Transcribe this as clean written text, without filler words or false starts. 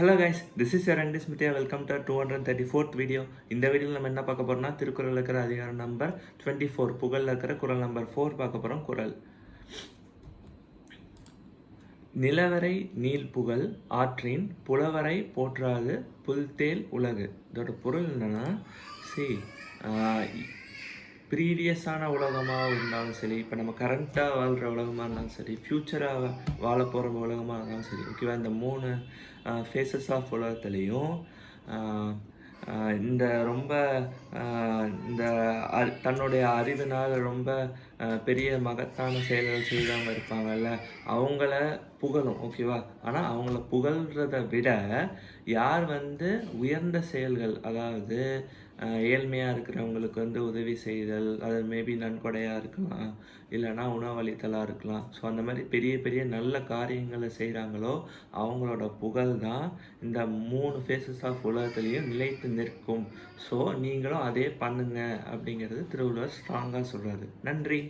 Hello guys, this is யர் and Smithya. Welcome to 234th video. இந்த வீடியோவில் நம்ம என்ன பார்க்க போறோம்னா, திருக்குறள் இருக்கிற அதிகாரம் நம்பர் 24, புகழில் இருக்கிற குறள் நம்பர் 4 பார்க்க போகிறோம். குறள்: நிலவரை நீள் புகழ் ஆற்றின் புலவரை போற்றாது புல்தேல் உலகு. இதோட பொருள் என்னன்னா, ப்ரீவியஸான உலகமாக இருந்தாலும் சரி, இப்போ நம்ம கரண்ட்டாக வாழ்கிற உலகமாக இருந்தாலும் சரி, ஃப்யூச்சராக வாழ போகிற உலகமாக இருந்தாலும் சரி, ஓகேவா? இந்த 3 ஃபேஸஸ் ஆஃப் உலகத்துலேயும் இந்த ரொம்ப இந்த தன்னுடைய அறிவினால் ரொம்ப பெரிய மகத்தான செயல்கள் செய்தவங்க இருப்பாங்கல்ல, அவங்கள புகழும், ஓகேவா? ஆனால் அவங்கள புகழ்கிறத விட யார் உயர்ந்த செயல்கள், அதாவது ஏழ்மையாக இருக்கிறவங்களுக்கு உதவி செய்தல், அது மேபி நன்கொடையாக இருக்கலாம், இல்லைனா உணவளித்தலாக இருக்கலாம். ஸோ அந்த மாதிரி பெரிய பெரிய நல்ல காரியங்களை செய்கிறாங்களோ அவங்களோட புகழ் தான் இந்த 3 ஃபேஸஸ் ஆஃப் உலகத்துலேயும் நிலைத்து நிற்கும். ஸோ நீங்களும் அதே பண்ணுங்க அப்படிங்கிறது திருவள்ளுவர் ஸ்ட்ராங்காக சொல்கிறாரு. நன்றி.